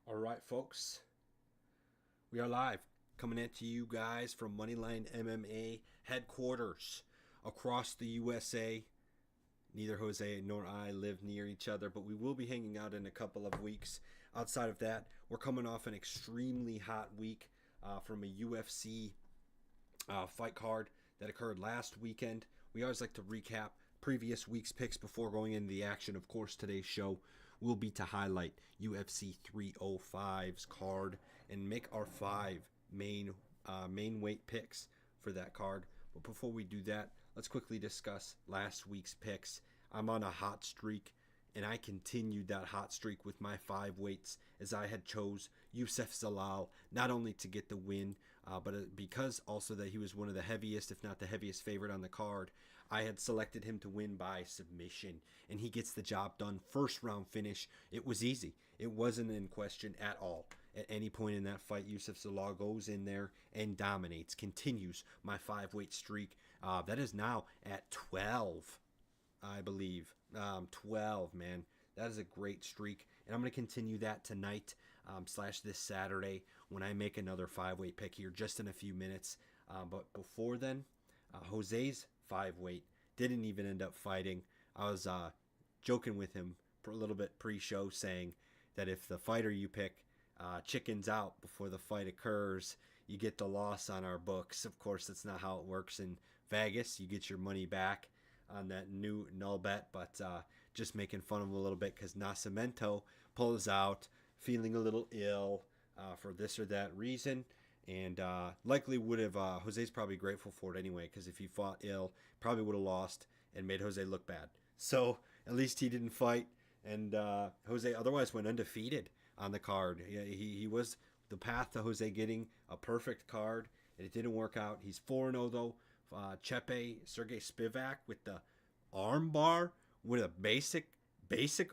All right, folks, we are live coming at you guys from Moneyline MMA headquarters across the USA. Neither Jose nor I live near each other, but we will be hanging out in a couple of weeks. Outside of that, we're coming off an extremely hot week from a UFC fight card that occurred last weekend. We always like to recap previous week's picks before going into the action. Of course, today's show will be to highlight UFC 305's card and make our five main weight picks for that card. But before we do that, let's quickly discuss last week's picks. I'm on a hot streak, and I continued that hot streak with my five weights as I had chose Youssef Zalal not only to get the win, but because also that he was one of the heaviest, if not the heaviest favorite on the card. I had selected him to win by submission, and he gets the job done. First round finish. It was easy. It wasn't in question at all. At any point in that fight, Youssef Zalal goes in there and dominates, continues my five-weight streak. That is now at 12, I believe. 12, man. That is a great streak, and I'm going to continue that tonight / this Saturday when I make another five-weight pick here just in a few minutes. But before then, Jose's five-weight didn't even end up fighting. I was joking with him for a little bit pre-show saying that if the fighter you pick chickens out before the fight occurs, you get the loss on our books. Of course, that's not how it works in Vegas. You get your money back on that new null bet, but just making fun of him a little bit because Nascimento pulls out feeling a little ill for this or that reason. And likely would have, Jose's probably grateful for it anyway, because if he fought ill, probably would have lost and made Jose look bad. So at least he didn't fight, and Jose otherwise went undefeated on the card. He was the path to Jose getting a perfect card, and it didn't work out. He's 4-0 though. Chepe Sergey Spivak with the arm bar, with a basic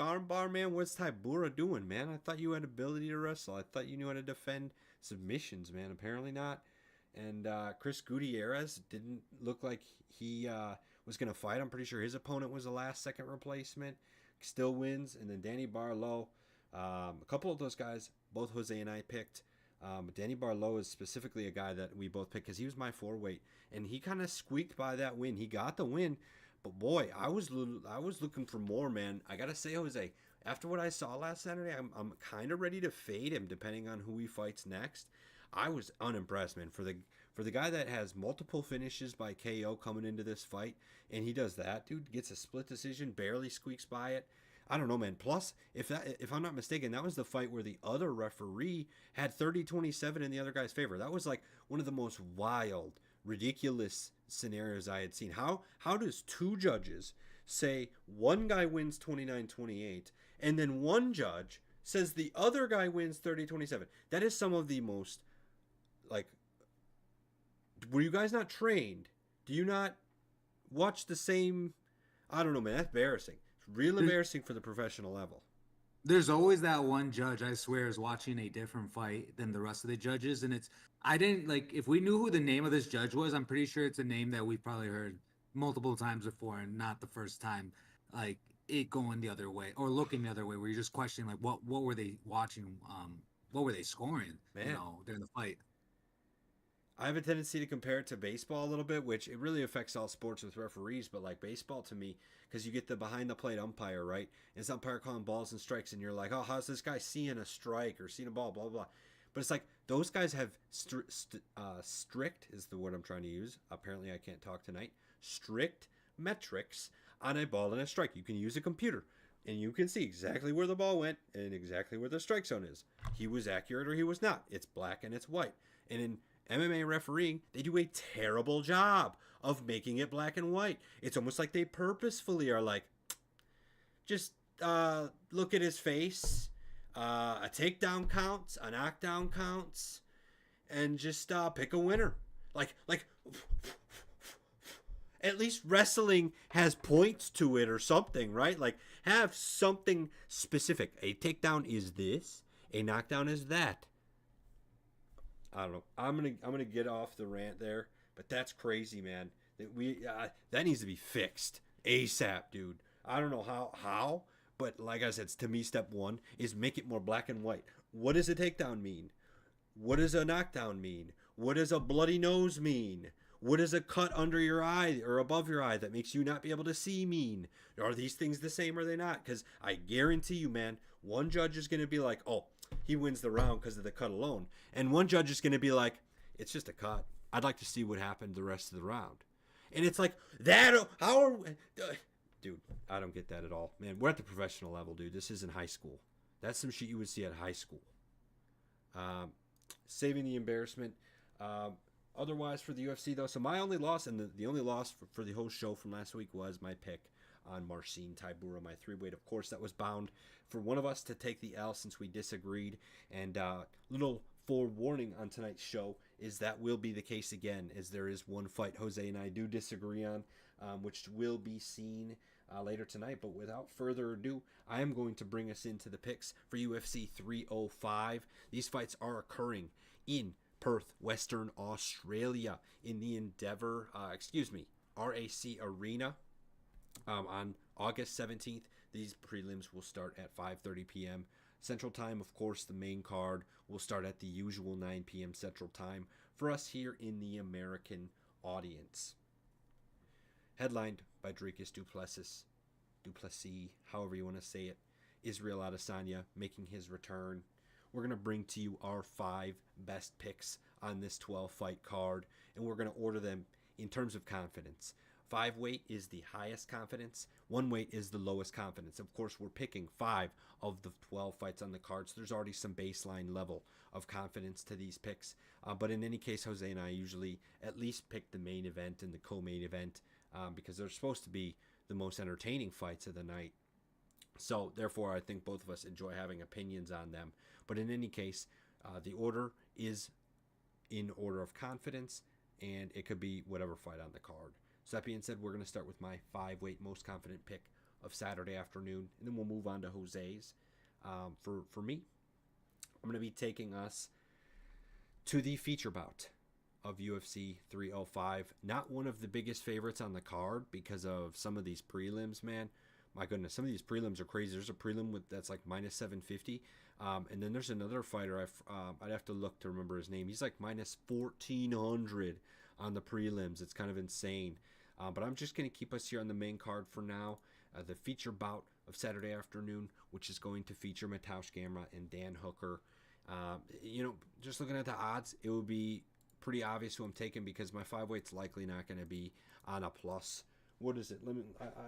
arm bar, man. What's Tybura doing, man? I thought you had ability to wrestle. I thought you knew how to defend submissions, man. Apparently not. And Chris Gutierrez didn't look like he was going to fight. I'm pretty sure his opponent was a last-second replacement. Still wins. And then Danny Barlow. A couple of those guys, both Jose and I picked. Danny Barlow is specifically a guy that we both picked because he was my four-weight. And he kind of squeaked by that win. He got the win. But boy, I was looking for more, man. I got to say, Jose, after what I saw last Saturday, I'm kind of ready to fade him depending on who he fights next. I was unimpressed, man. For the guy that has multiple finishes by KO coming into this fight, and he does that, dude, gets a split decision, barely squeaks by it. I don't know, man. Plus, if I'm not mistaken, that was the fight where the other referee had 30-27 in the other guy's favor. That was like one of the most wild, ridiculous scenarios I had seen. How does two judges say one guy wins 29-28 and then one judge says the other guy wins 30-27? That is some of the most, like, were you guys not trained? Do you not watch the same? I don't know, man. That's embarrassing. It's real embarrassing for the professional level. There's always that one judge, I swear, is watching a different fight than the rest of the judges. And I didn't, like, if we knew who the name of this judge was, I'm pretty sure it's a name that we've probably heard multiple times before and not the first time, like, it going the other way or looking the other way where you're just questioning, like, what were they watching? What were they scoring, Man. during the fight? I have a tendency to compare it to baseball a little bit, which it really affects all sports with referees, but like baseball to me, because you get the behind the plate umpire, right? And it's umpire calling balls and strikes, and you're like, oh, how's this guy seeing a strike or seeing a ball, blah, blah. But it's like those guys have strict, is the word I'm trying to use. Apparently I can't talk tonight. Strict metrics on a ball and a strike. You can use a computer, and you can see exactly where the ball went and exactly where the strike zone is. He was accurate or he was not. It's black and it's white. And in MMA refereeing, they do a terrible job of making it black and white. It's almost like they purposefully are like, just look at his face, a takedown counts, a knockdown counts, and just pick a winner. Like at least wrestling has points to it or something, right? Like have something specific. A takedown is this, a knockdown is that. I don't know. I'm gonna get off the rant there, but that's crazy, man. That needs to be fixed ASAP, dude. I don't know how, but like I said, to me, step one is make it more black and white. What does a takedown mean? What does a knockdown mean? What does a bloody nose mean? What does a cut under your eye or above your eye that makes you not be able to see mean? Are these things the same or are they not? Because I guarantee you, man, one judge is going to be like, oh, he wins the round because of the cut alone. And one judge is going to be like, it's just a cut. I'd like to see what happened the rest of the round. And it's like, how are... Dude, I don't get that at all. Man, we're at the professional level, dude. This isn't high school. That's some shit you would see at high school. Saving the embarrassment. Otherwise, for the UFC, though, so my only loss, and the only loss for the whole show from last week was my pick on Marcin Tybura, my 3-weight. Of course, that was bound for one of us to take the L since we disagreed. And little forewarning on tonight's show is that will be the case again, as there is one fight Jose and I do disagree on, which will be seen later tonight. But without further ado, I am going to bring us into the picks for UFC 305. These fights are occurring in Perth, Western Australia, in the RAC Arena on August 17th. These prelims will start at 5:30 p.m. Central Time. Of course, the main card will start at the usual 9 p.m. Central Time for us here in the American audience. Headlined by Dricus du Plessis, however you want to say it, Israel Adesanya making his return. We're going to bring to you our 5 best picks on this 12-fight card, and we're going to order them in terms of confidence. 5-weight is the highest confidence. 1-weight is the lowest confidence. Of course, we're picking 5 of the 12 fights on the card, so there's already some baseline level of confidence to these picks. But in any case, Jose and I usually at least pick the main event and the co-main event because they're supposed to be the most entertaining fights of the night. So, therefore, I think both of us enjoy having opinions on them. But in any case, the order is in order of confidence, and it could be whatever fight on the card. So that being said, we're going to start with my 5-weight most confident pick of Saturday afternoon, and then we'll move on to Jose's. For me, I'm going to be taking us to the feature bout of UFC 305. Not one of the biggest favorites on the card because of some of these prelims, man. My goodness, some of these prelims are crazy. There's a prelim that's like minus 750. And then there's another fighter, I'd have to look to remember his name. He's like minus 1,400 on the prelims. It's kind of insane. But I'm just going to keep us here on the main card for now. The feature bout of Saturday afternoon, which is going to feature Mateusz Gamrot and Dan Hooker. Just looking at the odds, it would be pretty obvious who I'm taking because my 5-weight's likely not going to be on a plus. What is it?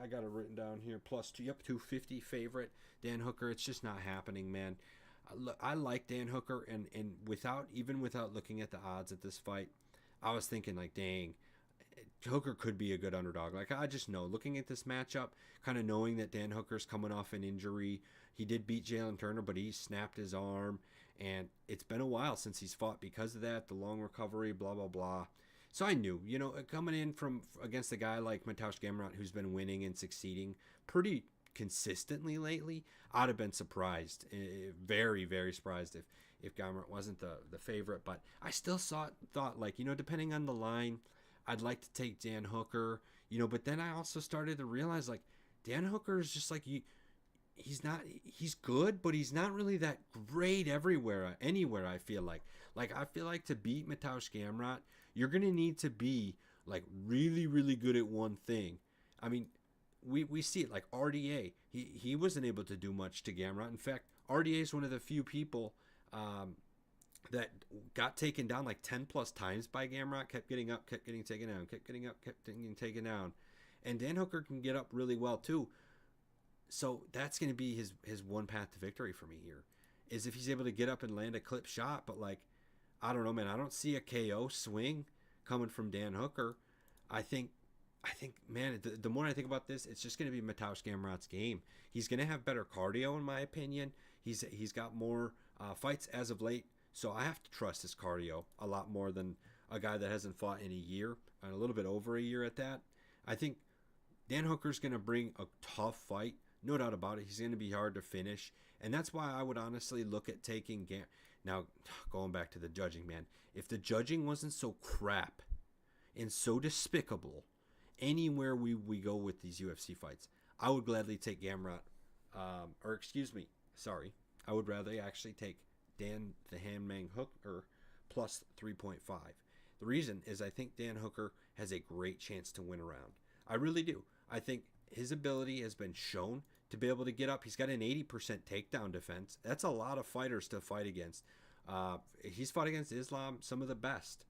I got it written down here. Plus 250 favorite Dan Hooker. It's just not happening, man. I like Dan Hooker, and without looking at the odds at this fight, I was thinking like, dang, Hooker could be a good underdog. Like I just know, looking at this matchup, kind of knowing that Dan Hooker's coming off an injury. He did beat Jalen Turner, but he snapped his arm, and it's been a while since he's fought because of that. The long recovery, blah blah blah. So I knew, coming in from against a guy like Mateusz Gamrot, who's been winning and succeeding pretty consistently lately, I'd have been surprised, very, very surprised if Gamrot wasn't the favorite. But I still thought like, depending on the line, I'd like to take Dan Hooker, But then I also started to realize like Dan Hooker is just like he's good, but he's not really that great anywhere. I feel like I feel like to beat Mateusz Gamrot, you're going to need to be like really, really good at one thing. I mean, we see it like RDA. He wasn't able to do much to Gamrot. In fact, RDA is one of the few people that got taken down like 10 plus times by Gamrot, kept getting up, kept getting taken down, kept getting up, kept getting taken down. And Dan Hooker can get up really well too. So that's going to be his one path to victory for me here, is if he's able to get up and land a clip shot. But like, I don't know, man. I don't see a KO swing coming from Dan Hooker. I think, man, the more I think about this, it's just going to be Mateusz Gamrot's game. He's going to have better cardio, in my opinion. He's got more fights as of late, so I have to trust his cardio a lot more than a guy that hasn't fought in a year, and a little bit over a year at that. I think Dan Hooker's going to bring a tough fight, no doubt about it. He's going to be hard to finish, and that's why I would honestly look at taking Now, going back to the judging, man, if the judging wasn't so crap and so despicable anywhere we go with these UFC fights, I would gladly take Gamrot, I would rather actually take Dan the Handman Hooker plus 3.5. The reason is I think Dan Hooker has a great chance to win a round. I really do. I think his ability has been shown to be able to get up. He's got an 80% takedown defense. That's a lot of fighters to fight against. He's fought against Islam, some of the best.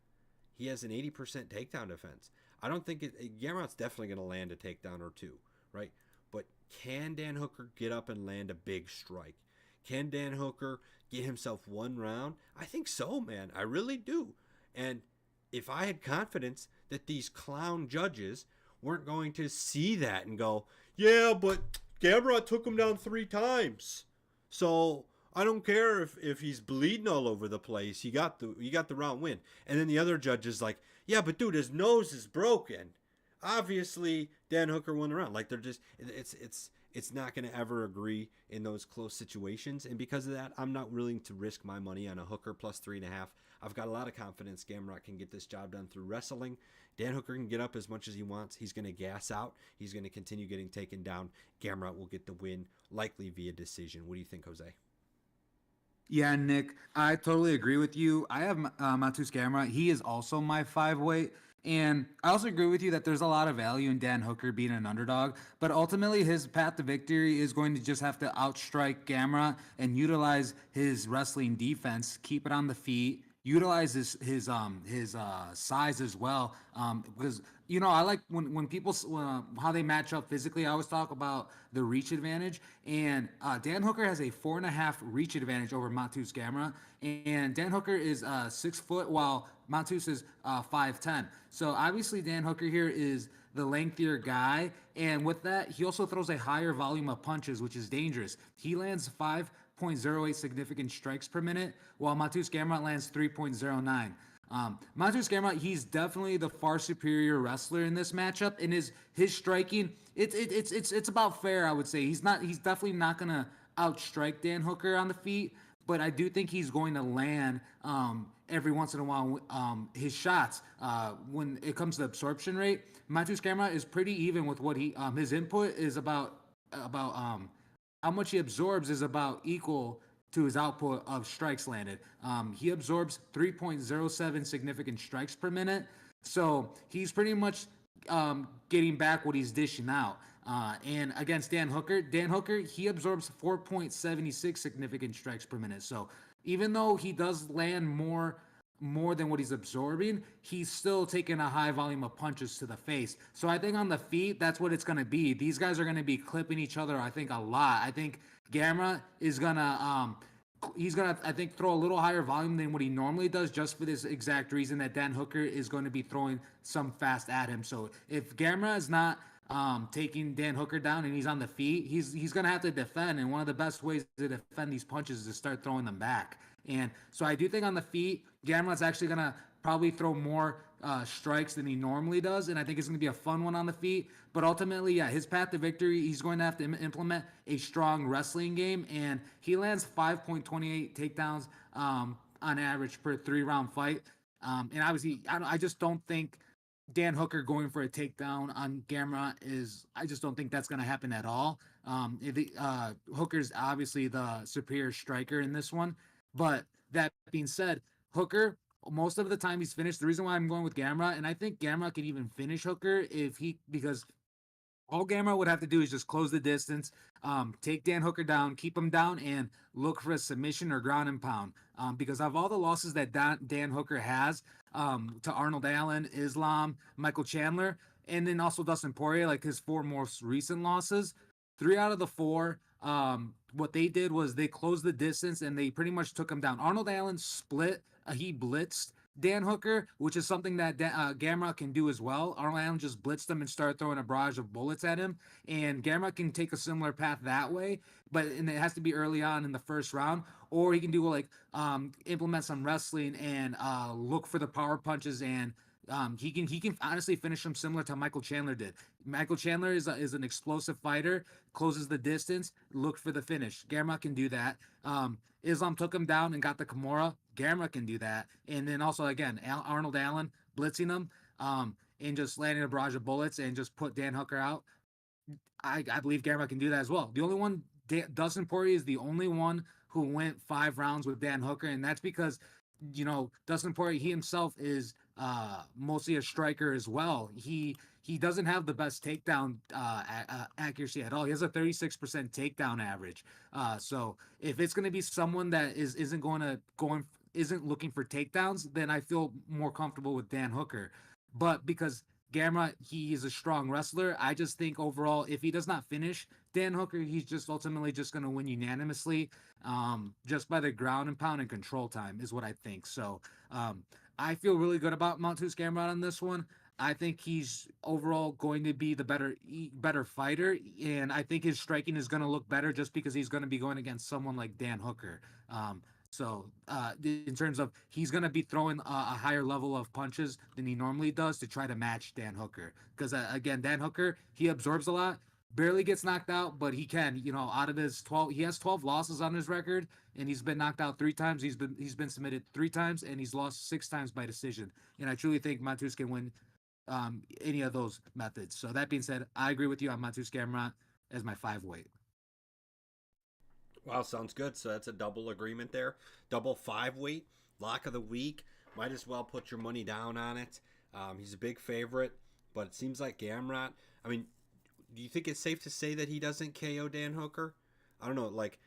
He has an 80% takedown defense. I don't think Gamrot's definitely going to land a takedown or two, right? But can Dan Hooker get up and land a big strike? Can Dan Hooker get himself one round? I think so, man. I really do. And if I had confidence that these clown judges weren't going to see that and go, yeah, but Gamrot took him down 3 times. So I don't care if he's bleeding all over the place. You got the round win. And then the other judge is like, yeah, but dude, his nose is broken. Obviously, Dan Hooker won the round. Like they're just it's not going to ever agree in those close situations. And because of that, I'm not willing to risk my money on a Hooker plus 3.5. I've got a lot of confidence Gamrot can get this job done through wrestling. Dan Hooker can get up as much as he wants. He's going to gas out. He's going to continue getting taken down. Gamrot will get the win, likely via decision. What do you think, Jose? Yeah, Nick, I totally agree with you. I have Matus Gamrot. He is also my 5 weight. And I also agree with you that there's a lot of value in Dan Hooker being an underdog, but ultimately his path to victory is going to just have to outstrike Gamrot and utilize his wrestling defense, keep it on the feet, utilize his size as well. Because I like when people how they match up physically. I always talk about the reach advantage, and Dan Hooker has a 4.5 reach advantage over Matus Gamrot, and Dan Hooker is 6 foot while Matus is 5'10". So obviously Dan Hooker here is the lengthier guy, and with that, he also throws a higher volume of punches, which is dangerous. He lands 5.08 significant strikes per minute, while Matus Gamrot lands 3.09. Matus Gamrot, he's definitely the far superior wrestler in this matchup, and his striking, it's about fair, I would say. He's definitely not gonna outstrike Dan Hooker on the feet, but I do think he's going to land every once in a while his shots. When it comes to absorption rate, Matus Gamrot is pretty even with what his input is about how much he absorbs is about equal to his output of strikes landed. He absorbs 3.07 significant strikes per minute, so he's pretty much getting back what he's dishing out. And against Dan Hooker, he absorbs 4.76 significant strikes per minute. So even though he does land more than what he's absorbing, he's still taking a high volume of punches to the face. So I think on the feet, that's what it's going to be. These guys are going to be clipping each other, I think, a lot. I think Gamrot is going to I think, throw a little higher volume than what he normally does, just for this exact reason that Dan Hooker is going to be throwing some fast at him. So if Gamrot is not taking Dan Hooker down and he's on the feet, he's going to have to defend. And one of the best ways to defend these punches is to start throwing them back. And so I do think on the feet, Gamrot's actually going to probably throw more strikes than he normally does. And I think it's going to be a fun one on the feet. But ultimately, yeah, his path to victory, he's going to have to implement a strong wrestling game. And he lands 5.28 takedowns on average per 3-round fight. And obviously, I just don't think Dan Hooker going for a takedown on Gamrot I just don't think that's going to happen at all. Hooker's obviously the superior striker in this one. But that being said, Hooker, most of the time he's finished. The reason why I'm going with Gamrot, and I think Gamrot could even finish Hooker because all Gamrot would have to do is just close the distance, take Dan Hooker down, keep him down, and look for a submission or ground and pound. Because of all the losses that Dan Hooker has to Arnold Allen, Islam, Michael Chandler, and then also Dustin Poirier, like his 4 most recent losses, 3 out of the 4, what they did was they closed the distance and they pretty much took him down. Arnold Allen split, he blitzed Dan Hooker, which is something that Gamrot can do as well. Arnold Allen just blitzed him and started throwing a barrage of bullets at him, and Gamrot can take a similar path that way, and it has to be early on in the first round, or he can do implement some wrestling and look for the power punches, and he can honestly finish him similar to Michael Chandler did. Michael Chandler is an explosive fighter, closes the distance, look for the finish. Gamrot can do that. Islam took him down and got the Kimura. Gamrot can do that. And then also, again, Arnold Allen blitzing him and just landing a barrage of bullets and just put Dan Hooker out. I believe Gamrot can do that as well. The only one, Dustin Poirier is the only one who went 5 rounds with Dan Hooker, and that's because Dustin Poirier, he himself is mostly a striker as well. He doesn't have the best takedown accuracy at all. He has a 36% takedown average. So if it's going to be someone that isn't looking for takedowns, then I feel more comfortable with Dan Hooker. But because Gamrot, he is a strong wrestler, I just think overall, if he does not finish Dan Hooker, he's just ultimately just going to win unanimously, just by the ground and pound and control time is what I think. So I feel really good about Montus Gamrot on this one. I think he's overall going to be the better fighter, and I think his striking is going to look better just because he's going to be going against someone like Dan Hooker. In terms of he's going to be throwing a higher level of punches than he normally does to try to match Dan Hooker. Because again, Dan Hooker, he absorbs a lot, barely gets knocked out, but he can, out of his 12, he has 12 losses on his record, and he's been knocked out 3 times. He's been submitted 3 times, and he's lost 6 times by decision. And I truly think Montus can win any of those methods. So that being said, I agree with you on Montus Gamrot as my 5 weight. Wow, sounds good. So that's a double agreement there. Double 5 weight, lock of the week. Might as well put your money down on it. He's a big favorite, but it seems like Gamrot. I mean, do you think it's safe to say that he doesn't KO Dan Hooker? I don't know. Like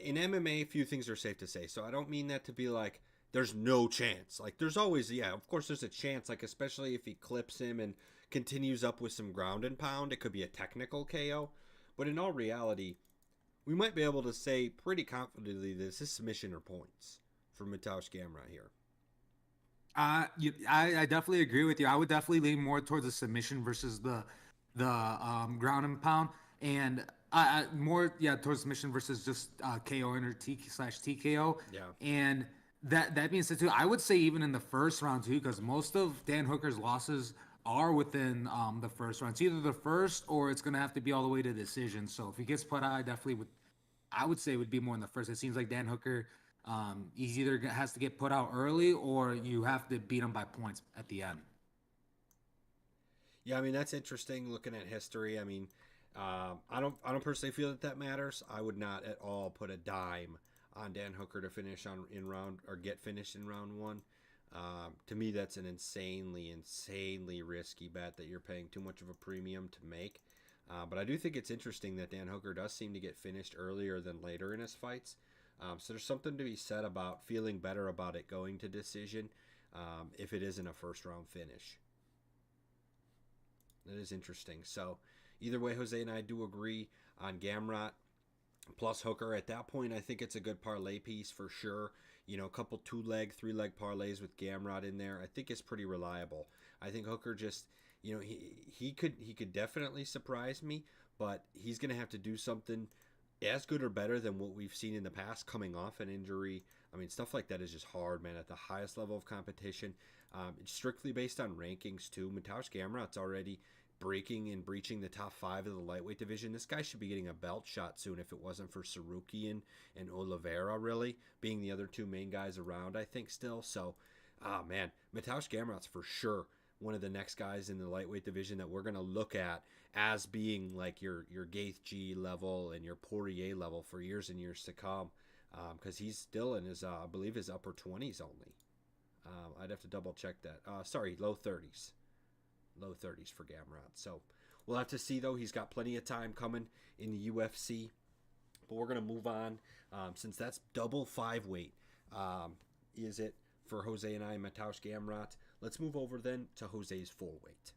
in MMA, a few things are safe to say. So I don't mean that to be like there's no chance. Like there's always, yeah, of course there's a chance. Like especially if he clips him and continues up with some ground and pound, it could be a technical KO. But in all reality, we might be able to say pretty confidently this is submission or points for Mateusz Gamrot here. I definitely agree with you. I would definitely lean more towards a submission versus the ground and pound, and I more towards submission versus just KOing or T/TKO. Yeah. And that being said too, I would say even in the first round too, because most of Dan Hooker's losses are within the first round. It's either the first or it's gonna have to be all the way to decision. So if he gets put out, I would say it would be more in the first. It seems like Dan Hooker, he's either has to get put out early or you have to beat him by points at the end. Yeah, I mean that's interesting looking at history. I mean, I don't personally feel that matters. I would not at all put a dime on Dan Hooker to finish in round or get finished in round one. To me, that's an insanely risky bet that you're paying too much of a premium to make. But I do think it's interesting that Dan Hooker does seem to get finished earlier than later in his fights. So there's something to be said about feeling better about it going to decision if it isn't a first round finish. That is interesting. So either way, Jose and I do agree on Gamrot plus Hooker. At that point, I think it's a good parlay piece for sure. A couple 2-leg, 3-leg parlays with Gamrot in there, I think is pretty reliable. I think Hooker just, he could definitely surprise me, but he's going to have to do something as good or better than what we've seen in the past coming off an injury. I mean, stuff like that is just hard, man, at the highest level of competition. It's strictly based on rankings, too. Mateusz Gamrot's already breaking and breaching the top 5 of the lightweight division. This guy should be getting a belt shot soon if it wasn't for Sarukian and Oliveira, really, being the other 2 main guys around, I think, still. So, man, Mateusz Gamrot's for sure one of the next guys in the lightweight division that we're going to look at as being like your Gaethje level and your Poirier level for years and years to come, because he's still in his, I believe, his upper 20s only. I'd have to double check that. Sorry, low 30s. Low 30s for Gamrot. So we'll have to see, though. He's got plenty of time coming in the UFC. But we're going to move on, since that's double 5-weight, is it, for Jose and I, Mateusz Gamrot. Let's move over then to Jose's 4-weight.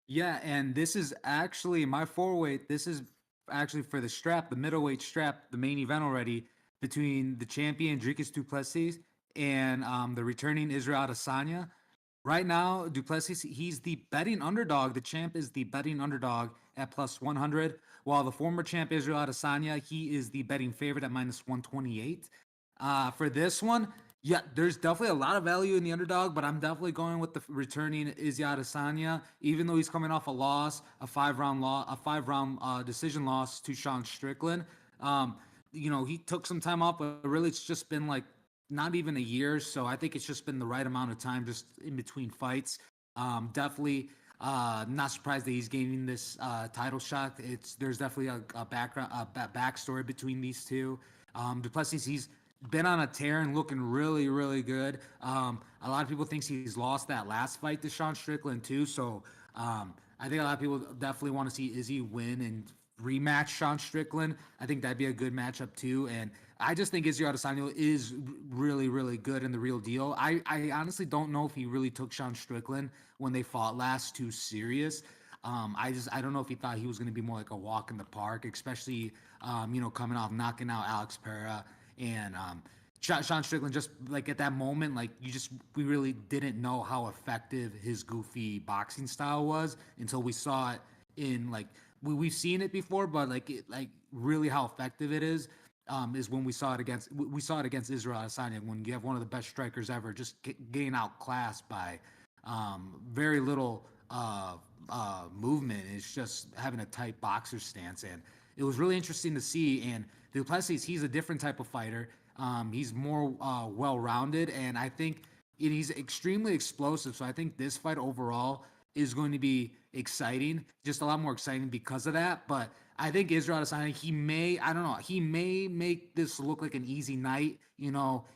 Yeah, and this is actually my 4-weight. This is actually for the strap, the middleweight strap, the main event already, between the champion Dricus du Plessis and the returning Israel Adesanya. Right now, du Plessis, he's the betting underdog. The champ is the betting underdog at plus 100, while the former champ Israel Adesanya, he is the betting favorite at minus 128. For this one, yeah, there's definitely a lot of value in the underdog, but I'm definitely going with the returning Israel Adesanya, even though he's coming off a loss, a 5-round decision loss to Sean Strickland. He took some time off, but really it's just been like not even a year. So I think it's just been the right amount of time just in between fights. Definitely Not surprised that he's gaining this title shot. There's definitely a background, backstory between these two. Duplessis, he's been on a tear and looking really, really good. A lot of people think he's lost that last fight to Sean Strickland too. So I think a lot of people definitely want to see Izzy win and rematch Sean Strickland. I think that'd be a good matchup too. And I just think Izzy Adesanya is really, really good and the real deal. I honestly don't know if he really took Sean Strickland when they fought last too serious. I don't know if he thought he was going to be more like a walk in the park, especially coming off knocking out Alex Pereira and Sean Strickland. Just like at that moment, like we really didn't know how effective his goofy boxing style was until we saw it in like we've seen it before, but like really how effective it is when we saw it against Israel Adesanya when you have one of the best strikers ever just getting outclassed by very little movement. It's just having a tight boxer stance, and it was really interesting to see. And Duplessis, he's a different type of fighter. He's more well-rounded, and I think he's extremely explosive. So I think this fight overall is going to be exciting, just a lot more exciting because of that. But I think Israel Adesanya, he may make this look like an easy night.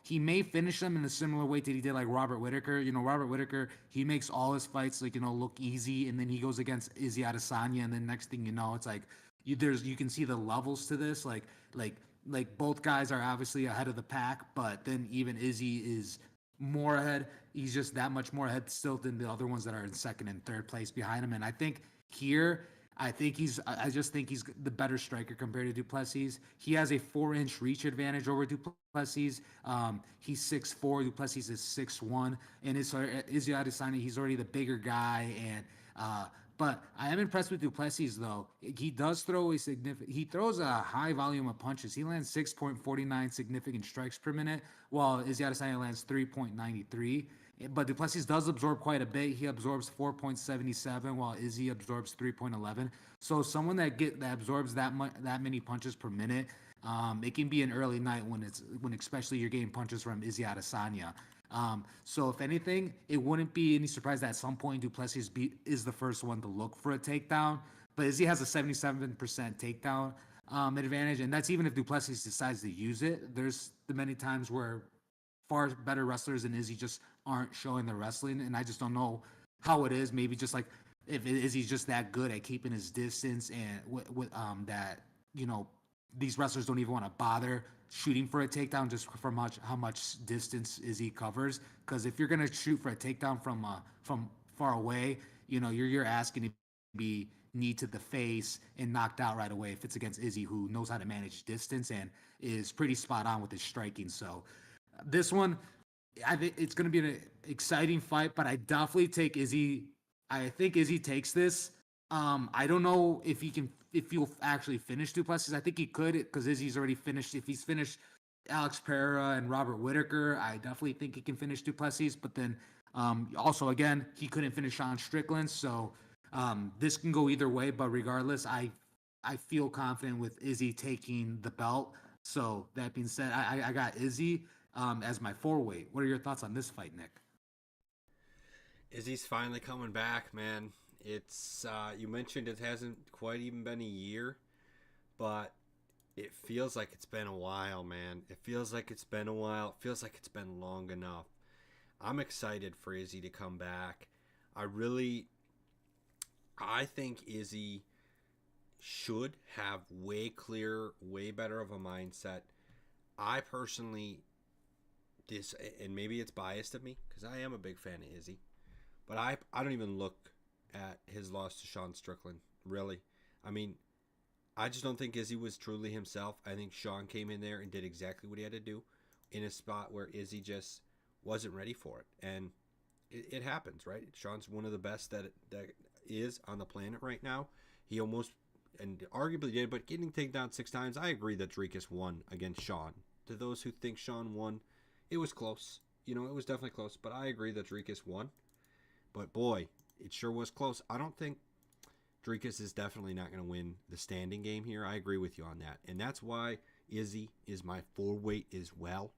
He may finish them in a similar way that he did like Robert Whittaker. Robert Whittaker, he makes all his fights look easy, and then he goes against Izzy Adesanya, and then next thing you know, it's like you can see the levels to this. Like both guys are obviously ahead of the pack, but then even Izzy is more ahead. He's just that much more ahead still than the other ones that are in second and third place behind him. And I think here, I just think he's the better striker compared to Duplessis. He has a 4-inch reach advantage over Duplessis. He's 6'4", Duplessis is 6'1", and Izzy Adesanya, he's already the bigger guy. And but I am impressed with Duplessis though. He does throw he throws a high volume of punches. He lands 6.49 significant strikes per minute, while Izzy Adesanya lands 3.93. But Duplessis does absorb quite a bit. He absorbs 4.77, while Izzy absorbs 3.11. So someone that absorbs that many punches per minute, it can be an early night when especially you're getting punches from Izzy Adesanya. So if anything, it wouldn't be any surprise that at some point Duplessis is the first one to look for a takedown. But Izzy has a 77% takedown advantage, and that's even if Duplessis decides to use it. There's the many times where far better wrestlers than Izzy just aren't showing their wrestling, and I just don't know how it is. Maybe just like if Izzy's just that good at keeping his distance, and that these wrestlers don't even want to bother shooting for a takedown just from how much distance Izzy covers. Because if you're gonna shoot for a takedown from far away, you're asking to be knee to the face and knocked out right away if it's against Izzy, who knows how to manage distance and is pretty spot on with his striking. So this one, I think it's going to be an exciting fight, but I definitely take Izzy. I think Izzy takes this. I don't know if he'll actually finish Duplessis. I think he could because Izzy's already finished. If he's finished Alex Pereira and Robert Whittaker, I definitely think he can finish Duplessis. But then also, again, he couldn't finish Sean Strickland. So this can go either way. But regardless, I feel confident with Izzy taking the belt. So that being said, I got Izzy as my 4-weight. What are your thoughts on this fight, Nick? Izzy's finally coming back, man. It's you mentioned it hasn't quite even been a year, but it feels like it's been a while, man. It feels like it's been a while. It feels like it's been long enough. I'm excited for Izzy to come back. I think Izzy should have way clearer, way better of a mindset. I personally, and maybe it's biased of me because I am a big fan of Izzy, but I don't even look at his loss to Sean Strickland, really. I mean, I just don't think Izzy was truly himself. I think Sean came in there and did exactly what he had to do in a spot where Izzy just wasn't ready for it. And it happens, right? Sean's one of the best that is on the planet right now. He almost, and arguably did, but getting taken down 6 times, I agree that Dricus won against Sean. To those who think Sean won, it was close. It was definitely close, but I agree that Dricus won. But boy, it sure was close. I don't think Dricus is definitely not going to win the standing game here. I agree with you on that. And that's why Izzy is my 4-weight as well.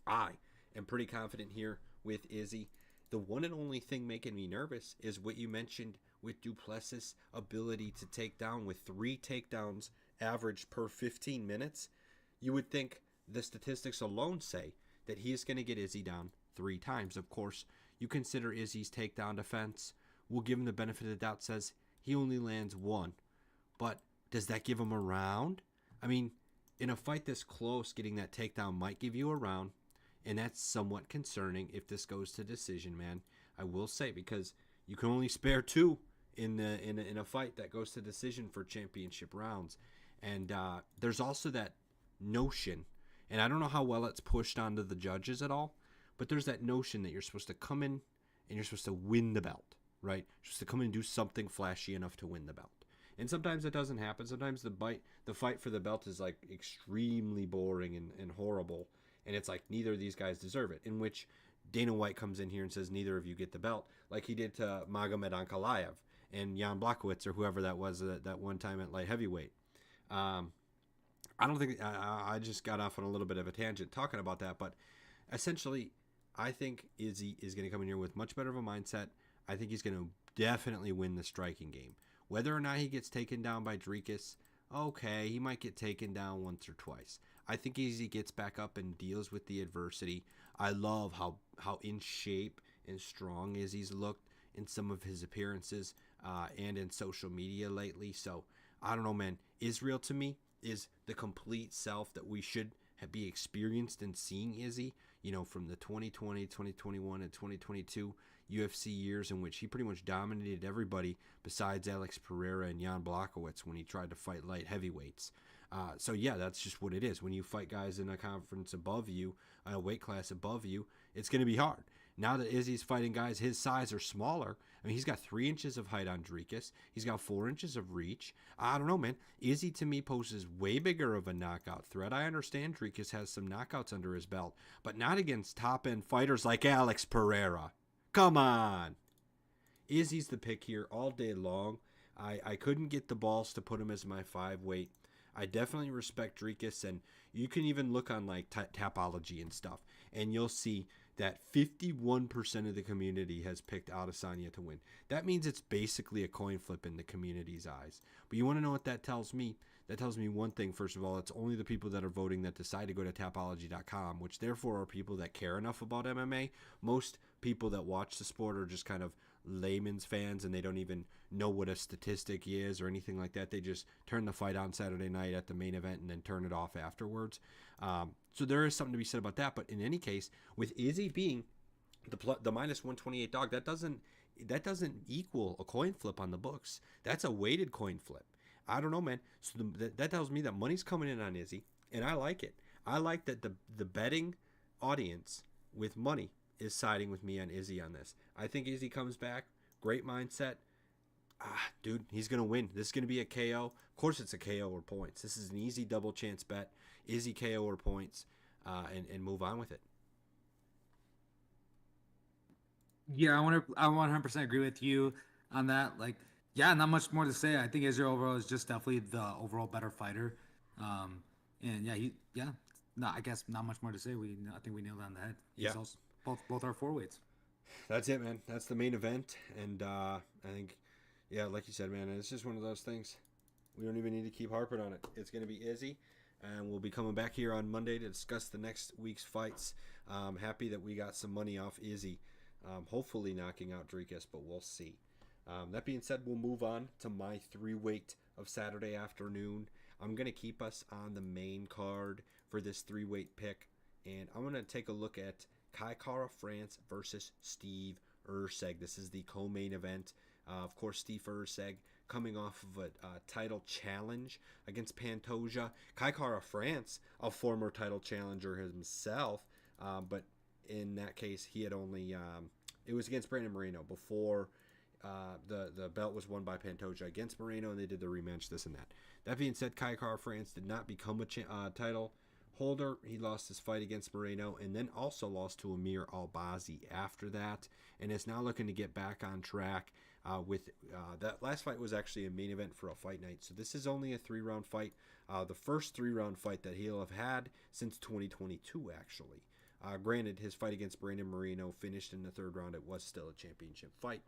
I am pretty confident here with Izzy. The one and only thing making me nervous is what you mentioned with Duplessis' ability to take down with 3 takedowns averaged per 15 minutes. You would think the statistics alone say that he is going to get Izzy down 3 times. Of course, you consider Izzy's takedown defense. We'll give him the benefit of the doubt, says he only lands 1. But does that give him a round? I mean, in a fight this close, getting that takedown might give you a round, and that's somewhat concerning if this goes to decision, man. I will say, because you can only spare 2 in a fight that goes to decision for championship rounds. And there's also that notion, and I don't know how well it's pushed onto the judges at all, but there's that notion that you're supposed to come in and you're supposed to win the belt, right? You're supposed to come in and do something flashy enough to win the belt. And sometimes it doesn't happen. Sometimes the fight for the belt is like extremely boring and horrible. And it's like neither of these guys deserve it. In which Dana White comes in here and says neither of you get the belt, like he did to Magomed Ankalaev and Jan Blachowicz or whoever that was that one time at light heavyweight. I don't think I just got off on a little bit of a tangent talking about that, but essentially, I think Izzy is going to come in here with much better of a mindset. I think he's going to definitely win the striking game. Whether or not he gets taken down by Dricus, okay, he might get taken down once or twice. I think Izzy gets back up and deals with the adversity. I love how in shape and strong Izzy's looked in some of his appearances and in social media lately. So, I don't know, man. Israel, to me, is the complete self that we should be experienced in seeing Izzy, from the 2020, 2021, and 2022 UFC years in which he pretty much dominated everybody besides Alex Pereira and Jan Blachowicz when he tried to fight light heavyweights. So yeah, that's just what it is. When you fight guys in a conference above you, a weight class above you, it's going to be hard. Now that Izzy's fighting guys his size or smaller, I mean, he's got 3 inches of height on Dricus. He's got 4 inches of reach. I don't know, man. Izzy, to me, poses way bigger of a knockout threat. I understand Dricus has some knockouts under his belt, but not against top-end fighters like Alex Pereira. Come on. Izzy's the pick here all day long. I couldn't get the balls to put him as my 5 weight. I definitely respect Dricus, and you can even look on like Tapology and stuff, and you'll see that 51% of the community has picked Adesanya to win. That means it's basically a coin flip in the community's eyes. But you want to know what that tells me? That tells me one thing, first of all. It's only the people that are voting that decide to go to Tapology.com, which therefore are people that care enough about MMA. Most people that watch the sport are just kind of layman's fans, and they don't even know what a statistic is or anything like that. They just turn the fight on Saturday night at the main event and then turn it off afterwards. So there is something to be said about that. But in any case, with Izzy being the minus 128 dog, that doesn't equal a coin flip on the books. That's a weighted coin flip. I don't know, man. So that tells me that money's coming in on Izzy, and I like it. I like that the betting audience with money is siding with me on Izzy on this. I think Izzy comes back. Great mindset. Dude, he's going to win. This is going to be a KO. Of course it's a KO or points. This is an easy double chance bet. Izzy KO or points, and move on with it. Yeah, I 100% agree with you on that. Like, yeah, not much more to say. I think Israel overall is just definitely the overall better fighter. And no, I guess not much more to say. I think we nailed it on the head. Yeah. Also, both our 4 weights. That's it, man. That's the main event. And I think, yeah, like you said, man, it's just one of those things. We don't even need to keep harping on it. It's going to be Izzy. And we'll be coming back here on Monday to discuss the next week's fights. Happy that we got some money off Izzy. Hopefully knocking out Dricus, but we'll see. That being said, we'll move on to my 3-weight of Saturday afternoon. I'm going to keep us on the main card for this 3-weight pick. And I'm going to take a look at Kai Kara France versus Steve Erceg. This is the co-main event. Of course, Steve Erceg coming off of a title challenge against Pantoja. Kai Kara France, a former title challenger himself, but in that case, he had only it was against Brandon Moreno before the belt was won by Pantoja against Moreno, and they did the rematch, this and that. That being said, Kai Kara France did not become a title holder. He lost his fight against Moreno and then also lost to Amir Albazi after that, and is now looking to get back on track. With that last fight was actually a main event for a fight night, so this is only a 3-round fight. The first 3-round fight that he'll have had since 2022, actually. Granted, his fight against Brandon Moreno finished in the third round. It was still a championship fight.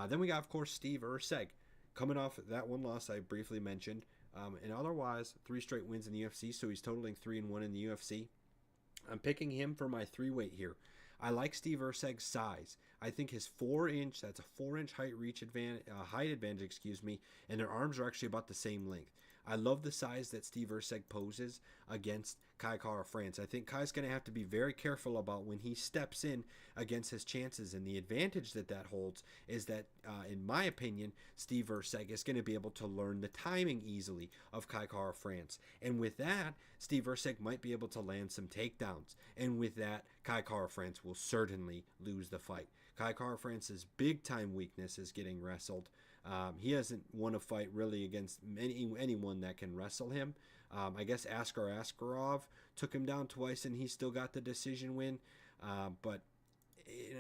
Then we got, of course, Steve Erceg, coming off that one loss I briefly mentioned, and otherwise 3 straight wins in the UFC. So he's totaling 3-1 in the UFC. I'm picking him for my 3-weight here. I like Steve Erceg's size. I think his 4-inch, that's a 4-inch height advantage, and their arms are actually about the same length. I love the size that Steve Erceg poses against Kai Kara-France. I think Kai's going to have to be very careful about when he steps in against his chances, and the advantage that holds is that, in my opinion, Steve Erceg is going to be able to learn the timing easily of Kai Kara-France, and with that, Steve Erceg might be able to land some takedowns, and with that, Kai Kara-France will certainly lose the fight. Kai Kara-France's big-time weakness is getting wrestled. He hasn't won a fight really against anyone that can wrestle him. I guess Askar Askarov took him down twice and he still got the decision win. But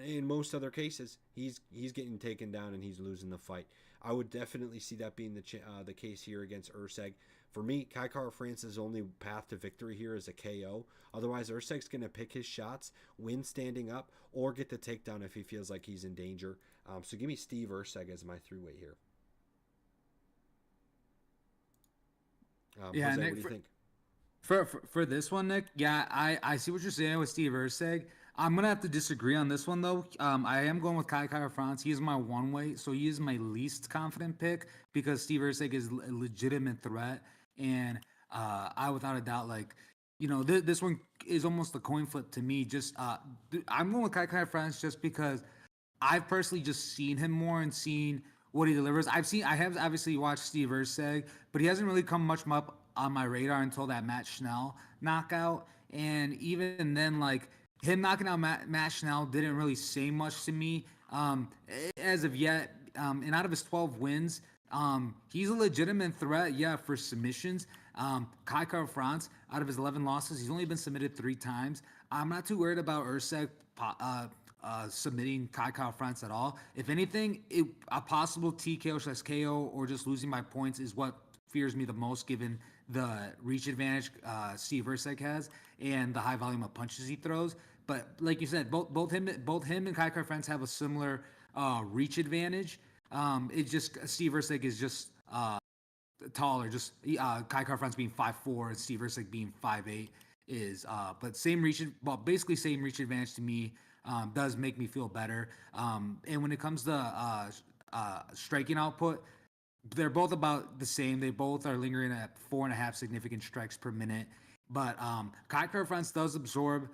in most other cases, he's getting taken down and he's losing the fight. I would definitely see that being the case here against Erceg. For me, Kai Kara-France's only path to victory here is a KO. Otherwise, Erceg's going to pick his shots, win standing up, or get the takedown if he feels like he's in danger. So give me Steve Erceg as my 3-weight here. Yeah, Jose, Nick, what do you think? for this one, Nick, yeah, I see what you're saying with Steve Erceg. I'm gonna have to disagree on this one though. I am going with Kai Kara-France. He is my 1-weight, so he is my least confident pick because Steve Erceg is a legitimate threat, and I without a doubt this one is almost a coin flip to me. I'm going with Kai Kara-France just because I've personally just seen him more and seen what he delivers. I have obviously watched Steve Erceg, but he hasn't really come much up on my radar until that Matt Schnell knockout. And even then, like him knocking out Matt Schnell didn't really say much to me as of yet. And out of his 12 wins, he's a legitimate threat, yeah, for submissions. Kai Kara-France, out of his 11 losses, he's only been submitted 3 times. I'm not too worried about Erceg submitting Kai Kara-France at all. If anything, a possible TKO/KO or just losing by points is what fears me the most, given the reach advantage Steve Erceg has and the high volume of punches he throws. But like you said, both him and Kai Kara-France have a similar reach advantage. It's just Steve Erceg is just taller. Just Kai Kara-France being 5'4" and Steve Erceg being 5'8" is but basically same reach advantage to me. Does make me feel better. And when it comes to striking output, they're both about the same. They both are lingering at 4.5 significant strikes per minute. But Kai Kara-France does absorb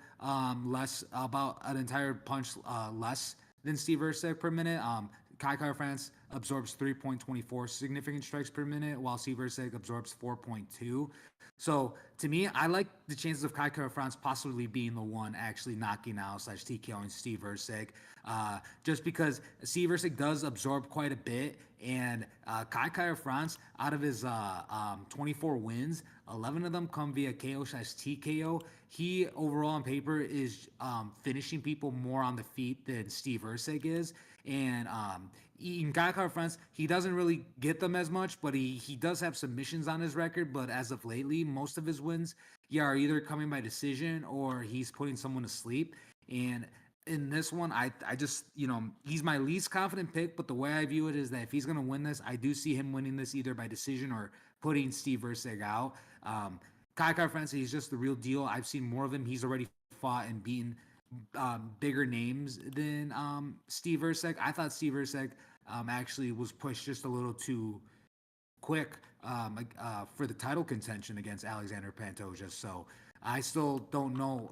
less, about an entire punch less than Steve Erceg per minute. Kai Kara-France absorbs 3.24 significant strikes per minute, while Steve Erceg absorbs 4.2. So to me, I like the chances of Kai Kara-France possibly being the one actually knocking out / TKOing Steve Erceg, just because Steve Erceg does absorb quite a bit, and Kai Kara-France, out of his 24 wins, 11 of them come via KO / TKO. He overall on paper is finishing people more on the feet than Steve Erceg is, and in Kai Kara-France, he doesn't really get them as much, but he does have submissions on his record. But as of lately, most of his wins, are either coming by decision or he's putting someone to sleep. And in this one, I just, he's my least confident pick. But the way I view it is that if he's going to win this, I do see him winning this either by decision or putting Steve Erceg out. Kai Kara-France, he's just the real deal. I've seen more of him. He's already fought and beaten bigger names than Steve Erceg. I thought Steve Erceg actually was pushed just a little too quick for the title contention against Alexander Pantoja. So I still don't know.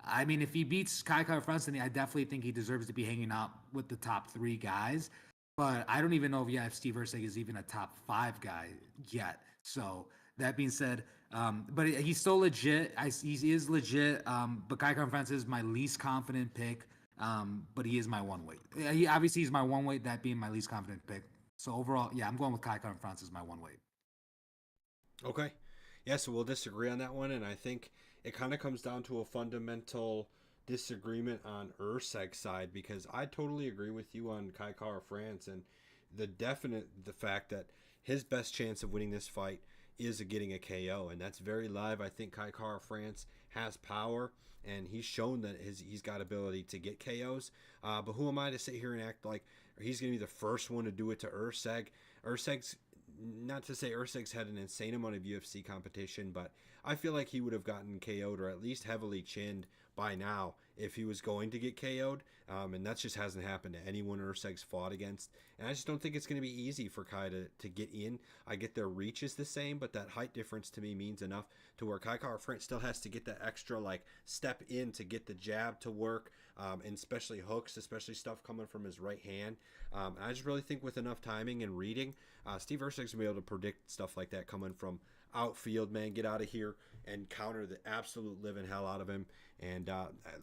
If he beats Kai Kara-France, then I definitely think he deserves to be hanging out with the top 3 guys. But I don't even know if Steve Erceg is even a top 5 guy yet. So that being said, but he's still legit. He is legit. But Kai Kara-France is my least confident pick. But he is my 1-weight. He's my 1-weight, that being my least confident pick. So overall, I'm going with Kai Kara-France as my 1-weight. Okay. Yeah, so we'll disagree on that one, and I think it kind of comes down to a fundamental disagreement on Erceg's side, because I totally agree with you on Kai Kara-France and the fact that his best chance of winning this fight is getting a KO, and that's very live. I think Kai Kara-France has power, and he's shown that he's got ability to get KOs. But who am I to sit here and act like he's going to be the first one to do it to Urseg? Urseg's not to say Urseg's had an insane amount of UFC competition, but I feel like he would have gotten KO'd or at least heavily chinned by now if he was going to get KO'd. And that just hasn't happened to anyone Urseg's fought against. And I just don't think it's going to be easy for Kai to get in. I get their reach is the same, but that height difference to me means enough to where Kai Kara-France still has to get that extra like step in to get the jab to work, and especially hooks, especially stuff coming from his right hand. And I just really think with enough timing and reading, Steve Urseg's gonna be able to predict stuff like that coming from outfield, man. Get out of here and counter the absolute living hell out of him. And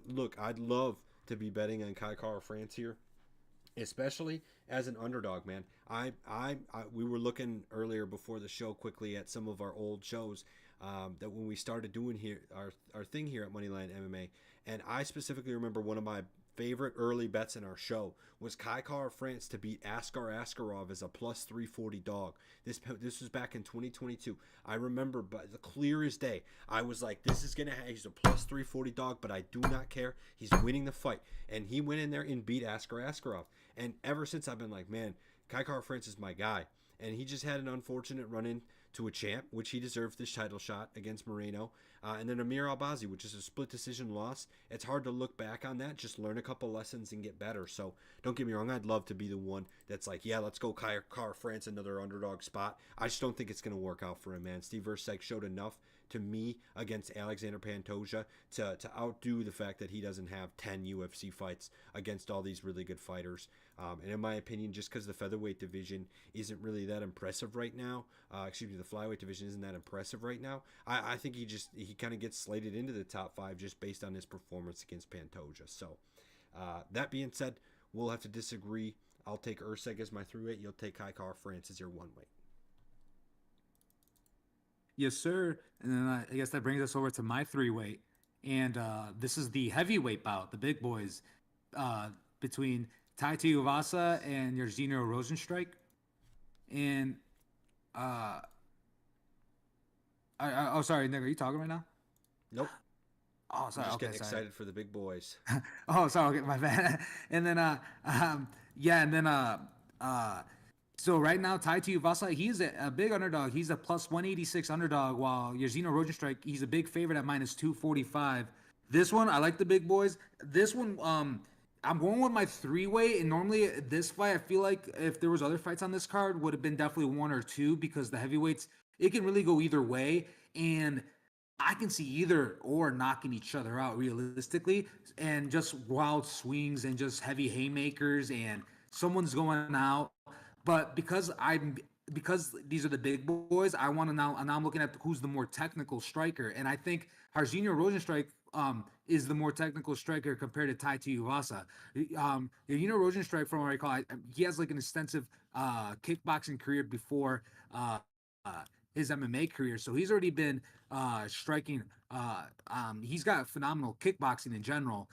look, I'd love to be betting on Kai Kara-France here, especially as an underdog, man. We were looking earlier before the show quickly at some of our old shows, that when we started doing here our thing here at Moneyline MMA, and I specifically remember one of my favorite early bets in our show was Kai Kara-France to beat Askar Askarov as a plus 340 dog. This was back in 2022. I remember, but the clear as day, I was like, this is gonna he's a plus 340 dog, but I do not care. He's winning the fight, and he went in there and beat Askar Askarov. And ever since I've been like, man, Kai Kara-France is my guy. And he just had an unfortunate run in to a champ, which he deserved this title shot against Moreno. And then Amir Albazi, which is a split decision loss. It's hard to look back on that, just learn a couple lessons and get better. So don't get me wrong, I'd love to be the one that's like, yeah, let's go Kai Kara-France, another underdog spot. I just don't think it's going to work out for him, man. Steve Urseg showed enough to me against Alexander Pantoja to outdo the fact that he doesn't have 10 UFC fights against all these really good fighters. And in my opinion, just because the featherweight division isn't really that impressive right now, the flyweight division isn't that impressive right now, I think he kind of gets slated into the top 5 just based on his performance against Pantoja. So that being said, we'll have to disagree. I'll take Urseg as my 3-weight. You'll take Kai Kara-France as your 1-weight. Yes, sir. And then I guess that brings us over to my 3-weight. And this is the heavyweight bout, the big boys, between Tai Tuivasa and Jairzinho Rozenstruik. And oh, sorry, Nick, are you talking right now? Nope. Oh, sorry. I'm just Okay, getting sorry. excited for the big boys. Oh, sorry. Okay, my bad. And then yeah, and then so right now, Tai Tuivasa, he's a big underdog. He's a plus 186 underdog, while Jairzinho Rozenstruik, he's a big favorite at minus 245. This one, I like the big boys. This one, I'm going with my 3-weight, and normally this fight, I feel like if there was other fights on this card, would have been definitely 1 or 2, because the heavyweights, it can really go either way, and I can see either or knocking each other out realistically, and just wild swings and just heavy haymakers, and someone's going out. But because these are the big boys, I want to now. And I'm looking at who's the more technical striker, and I think Jairzinho Rozenstruik is the more technical striker compared to Tai Tuivasa. Rozenstruik, from what I recall, he has like an extensive kickboxing career before his MMA career, so he's already been striking. He's got phenomenal kickboxing in general,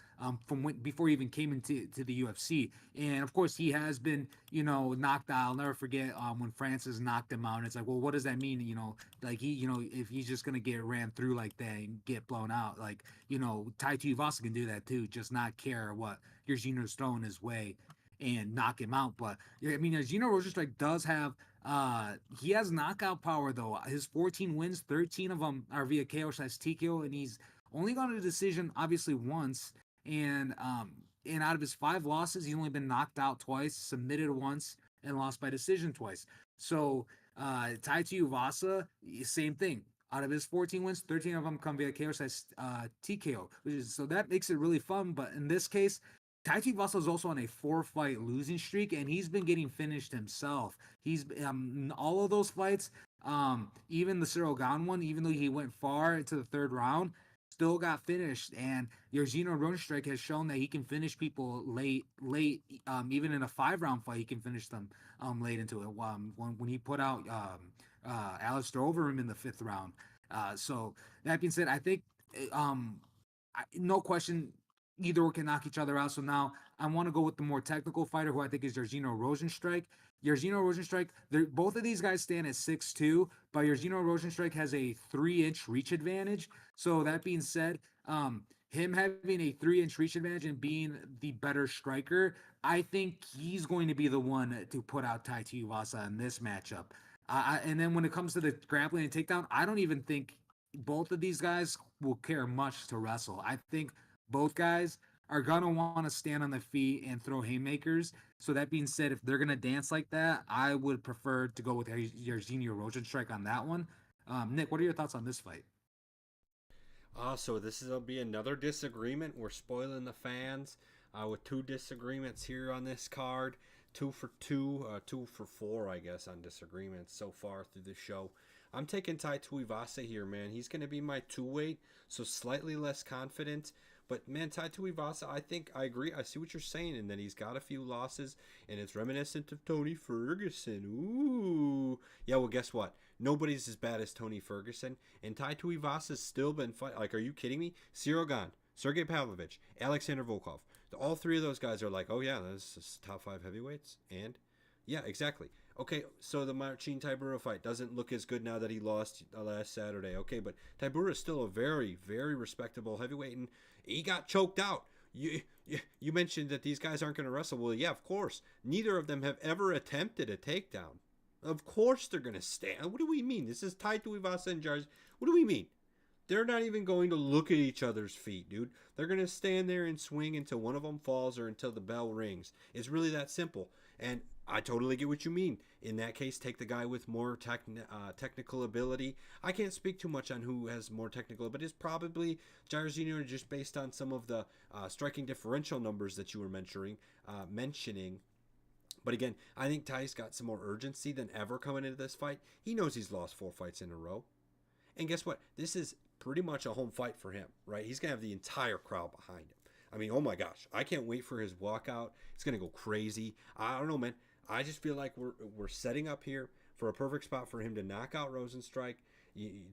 before he even came into the UFC, and of course he has been knocked out. I'll never forget when Francis knocked him out, and it's like, well, what does that mean? Like if he's just gonna get ran through like that and get blown out, like Tai Tuivasa can do that too, just not care what Jairzinho's throwing his way and knock him out. But I mean, Jairzinho Rozenstruik does have he has knockout power though. His 14 wins, 13 of them are via KO/TKO, and he's only gone to decision obviously once. And out of his 5 losses, he's only been knocked out twice, submitted once, and lost by decision twice. So Tai Tuivasa, same thing. Out of his 14 wins, 13 of them come via KO/TKO, so that makes it really fun. But in this case, Tai Tuivasa is also on a 4-fight losing streak, and he's been getting finished himself. He's all of those fights, even the Cyril Gane one, even though he went far into the 3rd round, still got finished. And Jairzinho Rozenstruik has shown that he can finish people late. Even in a 5-round fight, he can finish them late into it. When he put out Alistair Overeem in the 5th round. So that being said, I think no question, either can knock each other out. So now I want to go with the more technical fighter, who I think is Jairzinho Rozenstruik. Yarzino Rosenstrike, both of these guys stand at 6'2", but Yarzino Rosenstrike has a 3-inch reach advantage. So that being said, him having a 3-inch reach advantage and being the better striker, I think he's going to be the one to put out Tai Tuivasa in this matchup. And then when it comes to the grappling and takedown, I don't even think both of these guys will care much to wrestle. I think both guys are gonna want to stand on their feet and throw haymakers. So that being said, if they're gonna dance like that, I would prefer to go with Yarzino Rosenstrike on that one. Nick, what are your thoughts on this fight? So this will be another disagreement. We're spoiling the fans with two disagreements here on this card. 2 for 2, 2 for 4, I guess, on disagreements so far through the show. I'm taking Tai Tuivasa here, man. He's going to be my two-weight, so slightly less confident. But, man, Tai Tuivasa, I think I agree. I see what you're saying in that he's got a few losses, and it's reminiscent of Tony Ferguson. Ooh. Yeah, well, guess what? Nobody's as bad as Tony Ferguson, and Tai Tuivasa's still been fighting. Like, are you kidding me? Cyril Gane, Sergey Pavlovich, Alexander Volkov. All three of those guys are like, oh, yeah, this is top 5 heavyweights. And, yeah, exactly. Okay, so the Marcin Tybura fight doesn't look as good now that he lost last Saturday. Okay, but Tybura is still a very, very respectable heavyweight, and he got choked out. You mentioned that these guys aren't going to wrestle. Well, yeah, of course. Neither of them have ever attempted a takedown. Of course they're going to stand. What do we mean? This is Tai Tuivasa and Jars. What do we mean? They're not even going to look at each other's feet, dude. They're going to stand there and swing until one of them falls or until the bell rings. It's really that simple. And I totally get what you mean. In that case, take the guy with more technical ability. I can't speak too much on who has more technical, but it's probably Jairzinho just based on some of the striking differential numbers that you were mentioning. But again, I think Ty's got some more urgency than ever coming into this fight. He knows he's lost 4 fights in a row. And guess what? This is pretty much a home fight for him, right? He's going to have the entire crowd behind him. I mean, oh my gosh, I can't wait for his walkout. It's going to go crazy. I don't know, man. I just feel like we're setting up here for a perfect spot for him to knock out Rosenstrike.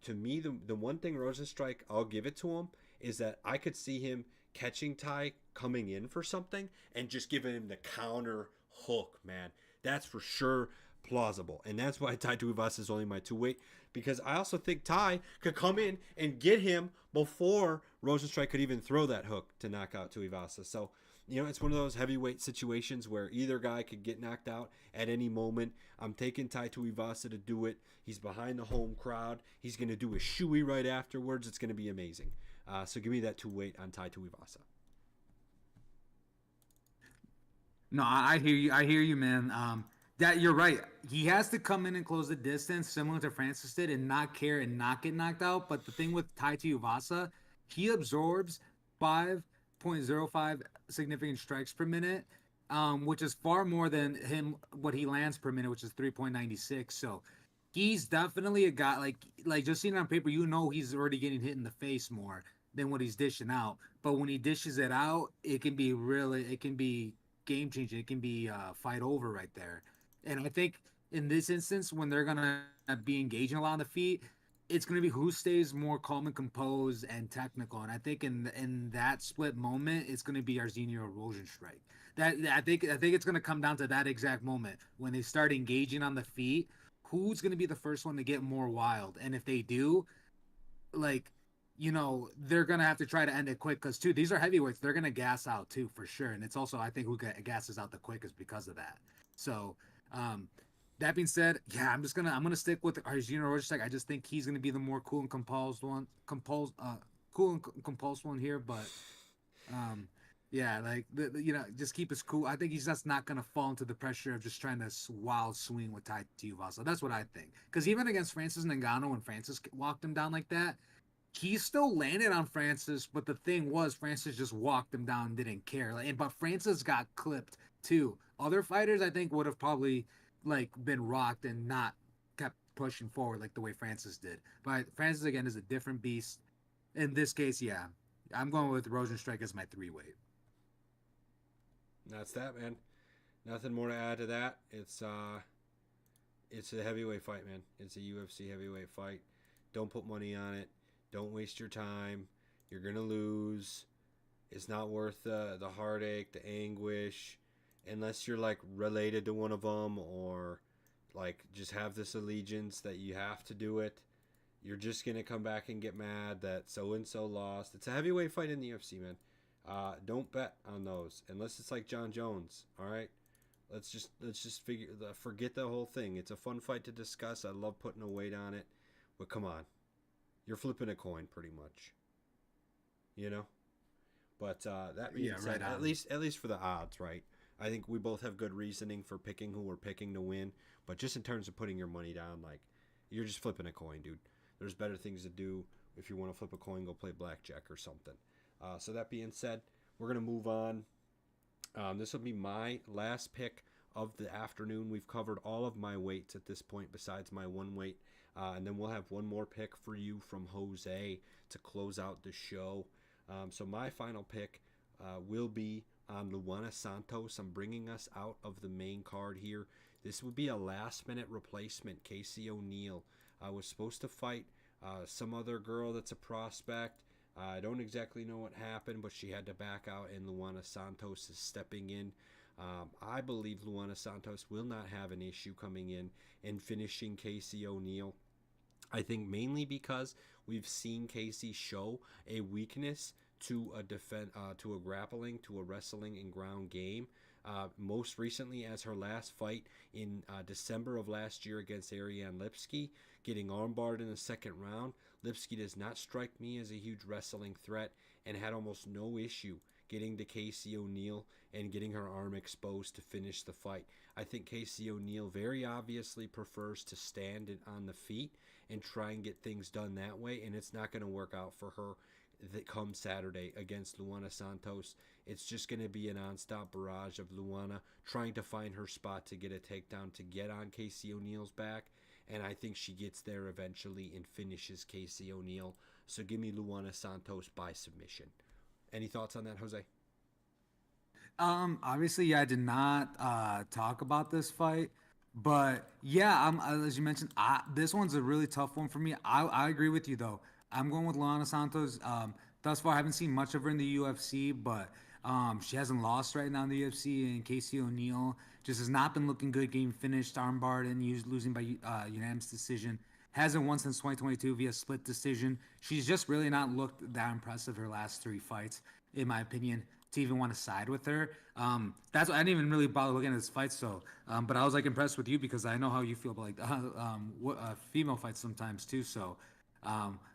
To me, the one thing Rosenstrike, I'll give it to him, is that I could see him catching Ty coming in for something and just giving him the counter hook, man. That's for sure plausible. And that's why Tai Tuivasa is only my two-weight, because I also think Ty could come in and get him before Rosenstrike could even throw that hook to knock out Tuivasa. So, it's one of those heavyweight situations where either guy could get knocked out at any moment. I'm taking Tai Tuivasa to do it. He's behind the home crowd. He's going to do a shoey right afterwards. It's going to be amazing. So give me that two-weight on Tai Tuivasa. No, I hear you. I hear you, man. That you're right. He has to come in and close the distance, similar to Francis did, and not care and not get knocked out. But the thing with Tai Tuivasa, he absorbs 5.05 significant strikes per minute, which is far more than what he lands per minute, which is 3.96. So he's definitely a guy like just seeing it on paper, he's already getting hit in the face more than what he's dishing out. But when he dishes it out, it can be game changing. It can be fight over right there. And I think in this instance, when they're gonna be engaging a lot on the feet, it's gonna be who stays more calm and composed and technical. And I think in that split moment, it's gonna be Arsenio Rosenstrike. That I think it's gonna come down to that exact moment when they start engaging on the feet. Who's gonna be the first one to get more wild? And if they do, like, they're gonna have to try to end it quick because too, these are heavyweights. They're gonna gas out too for sure. And it's also, I think, who gasses out the quickest because of that. So, that being said, yeah, I'm gonna stick with Arjuna Rosenstrike. I just think he's gonna be the more cool and compulsed one here. But, yeah, like just keep his cool. I think he's just not gonna fall into the pressure of just trying to wild swing with Tai Tuivasa. That's what I think. Because even against Francis Ngannou, when Francis walked him down like that, he still landed on Francis, but the thing was, Francis just walked him down and didn't care. But Francis got clipped too. Other fighters, I think, would have probably been rocked and not kept pushing forward like the way Francis did. But Francis again is a different beast. In this case, yeah, I'm going with Rosenstrike as my three-weight. That's that, man. Nothing more to add to that. It's a heavyweight fight, man. It's a UFC heavyweight fight. Don't put money on it. Don't waste your time. You're gonna lose. It's not worth the heartache, the anguish. unless you're like related to one of them or like just have this allegiance that you have to do it. You're just gonna come back and get mad that so and so lost. It's a heavyweight fight in the UFC, man. Don't bet on those unless it's like John Jones. All right, let's just forget the whole thing. It's a fun fight to discuss. I love putting a weight on it, but come on, you're flipping a coin pretty much, you know. But that being Yeah, said, right on. at least for the odds, right? I think we both have good reasoning for picking who we're picking to win. But just in terms of putting your money down, like you're just flipping a coin, dude. There's better things to do. If you want to flip a coin, go play blackjack or something. So that being said, we're gonna move on. This will be my last pick of the afternoon. We've covered all of my weights at this point, besides my one weight, and then we'll have one more pick for you from Jose to close out the show. So my final pick will be on Luana Santos. I'm bringing us out of the main card here. This would be a last-minute replacement. Casey O'Neill was supposed to fight some other girl that's a prospect. I don't exactly know what happened, but she had to back out, and Luana Santos is stepping in. I believe Luana Santos will not have an issue coming in and finishing Casey O'Neill. I think mainly because we've seen Casey show a weakness to to a grappling, to a wrestling and ground game. Most recently, as her last fight in December of last year against Ariane Lipski, getting armbarred in the second round. Lipski does not strike me as a huge wrestling threat and had almost no issue getting to Casey O'Neill and getting her arm exposed to finish the fight. I think Casey O'Neill very obviously prefers to stand on the feet and try and get things done that way, and it's not going to work out for her that come Saturday against Luana Santos. It's just going to be a nonstop barrage of Luana trying to find her spot to get a takedown to get on Casey O'Neill's back, and I think she gets there eventually and finishes Casey O'Neill. So give me Luana Santos by submission. Any thoughts on that, Jose? Obviously, yeah, I did not talk about this fight, but yeah, as you mentioned, this one's a really tough one for me. I agree with you though. I'm going with Lana Santos. Thus far, I haven't seen much of her in the UFC, but she hasn't lost right now in the UFC. And Casey O'Neill just has not been looking good. Getting finished, armbarred, and used losing by unanimous decision. Hasn't won since 2022 via split decision. She's just really not looked that impressive her last three fights, in my opinion, to even want to side with her. That's why I didn't even really bother looking at this fight. So, but I was like impressed with you because I know how you feel about like female fights sometimes too. So,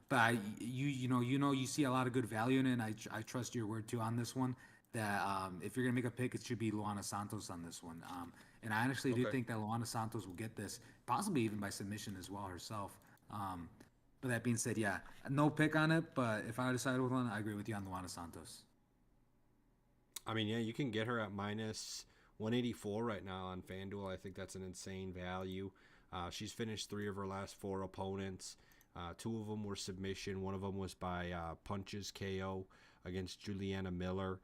but you see a lot of good value in it. And I trust your word too on this one. That if you're gonna make a pick, it should be Luana Santos on this one. And I actually do Okay. think that Luana Santos will get this, possibly even by submission as well herself. Um, but that being said, yeah, no pick on it. But if I decided with one, I agree with you on Luana Santos. I mean, yeah, you can get her at minus 184 right now on FanDuel. I think that's an insane value. She's finished three of her last four opponents. Two of them were submission. One of them was by punches KO against Juliana Miller.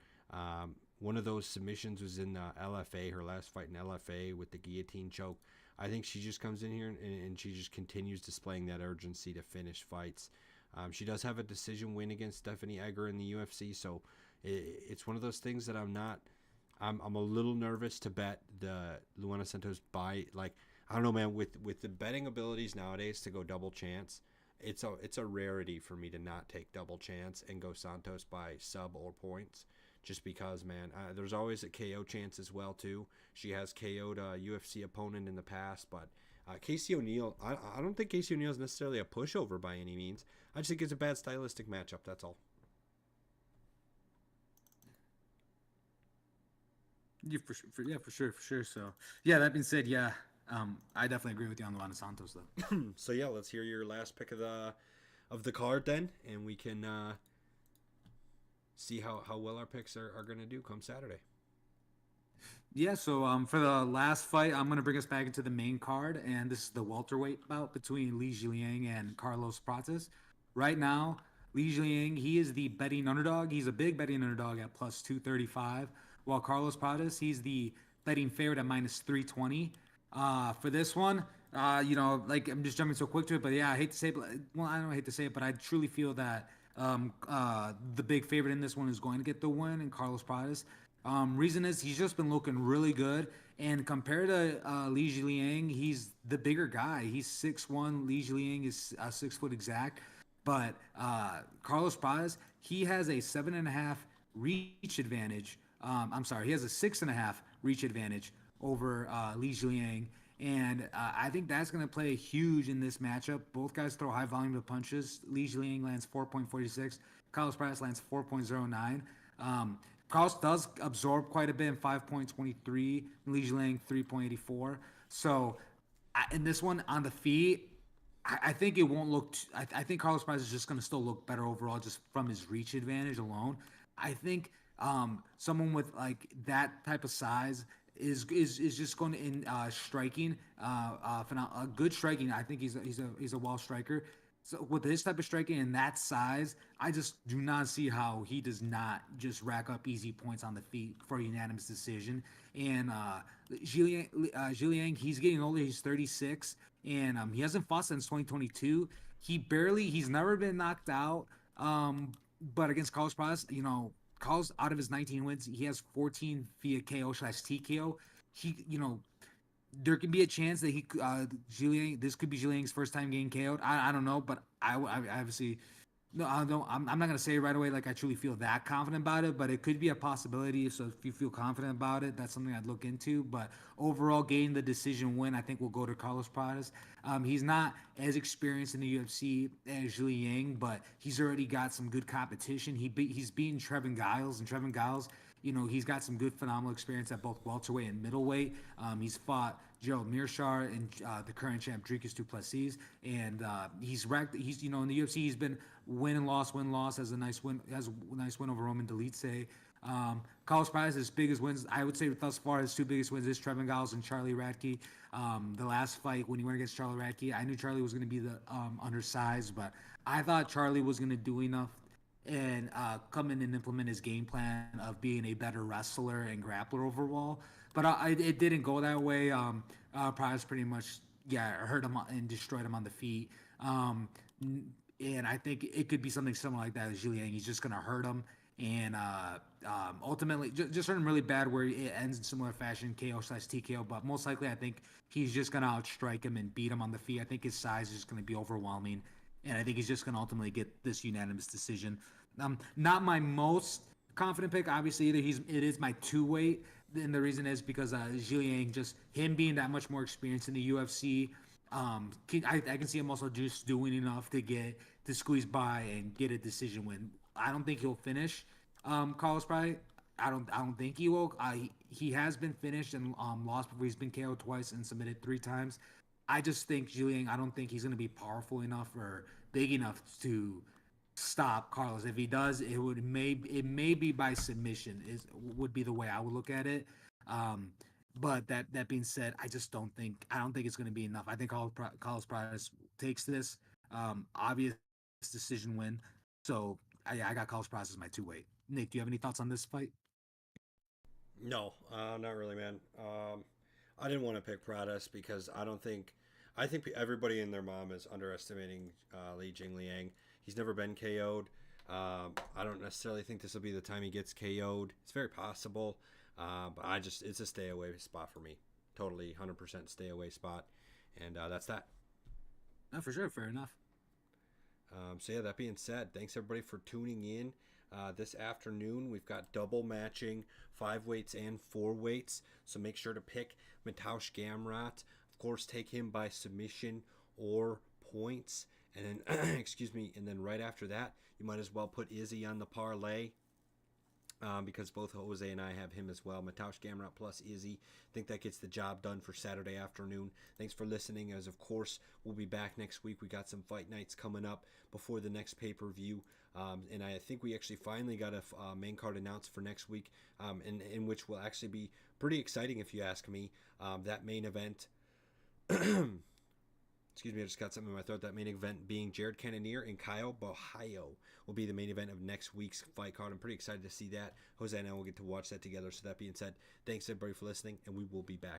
One of those submissions was in LFA, her last fight in LFA with the guillotine choke. I think she just comes in here and she just continues displaying that urgency to finish fights. She does have a decision win against Stephanie Egger in the UFC, so it's one of those things that I'm not. I'm a little nervous to bet the Luana Santos by, like, I don't know, man. With the betting abilities nowadays to go double chance, it's a rarity for me to not take double chance and go Santos by sub or points. Just because, man, there's always a KO chance as well too. She has KO'd a UFC opponent in the past, but Casey O'Neill, I don't think Casey O'Neill is necessarily a pushover by any means. I just think it's a bad stylistic matchup. That's all. Yeah, for sure. So, yeah. That being said, yeah, I definitely agree with you on Luana Santos though. So yeah, let's hear your last pick of the card then, and we can see how well our picks are going to do come Saturday. Yeah, so for the last fight, I'm gonna bring us back into the main card, and this is the welterweight bout between Li Jiliang and Carlos Prates. Right now, Li Jiliang, he is the betting underdog. He's a big betting underdog at plus 235, while Carlos Prates, he's the betting favorite at minus 320. For this one, like I'm just jumping so quick to it, but yeah, I hate to say it, but, well, I don't hate to say it, but I truly feel that the big favorite in this one is going to get the win, and Carlos Prates. Reason is he's just been looking really good. And compared to Li Jiliang, he's the bigger guy. He's 6'1". Li Jiliang is 6 foot exact. But Carlos Paz, he has a 7.5 reach advantage. I'm sorry, he has a 6.5 reach advantage over Li Jiliang. And I think that's going to play huge in this matchup. Both guys throw high volume of punches. Li Jiliang lands 4.46. Carlos Pradas lands 4.09. Carlos does absorb quite a bit in 5.23. Li Jiliang 3.84. So in this one on the feet, I think it won't look. I think Carlos Price is just going to still look better overall, just from his reach advantage alone. I think someone with like that type of size is just going to in striking, good striking. I think he's a well striker. So with this type of striking and that size, I just do not see how he does not just rack up easy points on the feet for a unanimous decision. And Zhiliang, he's getting older. He's 36, and he hasn't fought since 2022. He's never been knocked out. But against Carlos Paz, Carlos out of his 19 wins, he has 14 via KO/TKO. There could be a chance that this could be Zhiliang's first time getting KO'd. I don't know, but I obviously no, I don't. I'm not gonna say right away like I truly feel that confident about it, but it could be a possibility. So if you feel confident about it, that's something I'd look into. But overall, getting the decision win, I think will go to Carlos Pradas. He's not as experienced in the UFC as Zhiliang, but he's already got some good competition. He's beaten Trevin Giles, and Trevin Giles, he's got some good, phenomenal experience at both welterweight and middleweight. He's fought Gerald Mearshart and the current champ Dricus du Plessis, and he's racked. He's in the UFC. He's been win loss. Has a nice win over Roman Dolidze. Carlos Pradas, his biggest wins, I would say thus far, his two biggest wins is Trevin Giles and Charlie Radke. The last fight when he went against Charlie Radke, I knew Charlie was going to be the undersized, but I thought Charlie was going to do enough and come in and implement his game plan of being a better wrestler and grappler overall. But it didn't go that way. Price pretty much, hurt him and destroyed him on the feet. And I think it could be something similar like that with Zhiliang. He's just going to hurt him and ultimately just hurt him really bad where it ends in similar fashion, KO/TKO. But most likely, I think he's just going to outstrike him and beat him on the feet. I think his size is going to be overwhelming. And I think he's just going to ultimately get this unanimous decision. Not my most confident pick, obviously. It is my two-weight, and the reason is because Zhiliang, just him being that much more experienced in the UFC, I can see him also just doing enough to squeeze by and get a decision win. I don't think he'll finish Carlos Pradas. I don't think he will. He has been finished and lost before. He's been KO'd twice and submitted 3 times. I just think Zhiliang, I don't think he's going to be powerful enough or big enough to stop Carlos. If he does, it may be by submission would be the way I would look at it. But that being said, I don't think it's going to be enough. I think Carlos Pradas takes this obvious decision win. So I got Carlos Pradas as my two-weight. Nick, do you have any thoughts on this fight? No, not really, man. I didn't want to pick Pradas because I think everybody and their mom is underestimating Li Jingliang. He's never been KO'd. I don't necessarily think this will be the time he gets KO'd. It's very possible, but it's a stay away spot for me. Totally 100% stay away spot, and that's that. No, for sure, fair enough. So yeah, that being said, thanks everybody for tuning in. This afternoon we've got double matching 5 weights and 4 weights. So make sure to pick Mateusz Gamrot. Of course, take him by submission or points. And then, excuse me, and then right after that, you might as well put Izzy on the parlay because both Jose and I have him as well. Mateusz Gamrot plus Izzy. I think that gets the job done for Saturday afternoon. Thanks for listening. As of course, we'll be back next week. We got some fight nights coming up before the next pay-per-view. And I think we actually finally got a main card announced for next week, in which will actually be pretty exciting if you ask me. That main event... Excuse me, I just got something in my throat. That main event being Jared Cannonier and Kyle Bahio will be the main event of next week's fight card. I'm pretty excited to see that. Jose and I will get to watch that together. So that being said, thanks everybody for listening, and we will be back.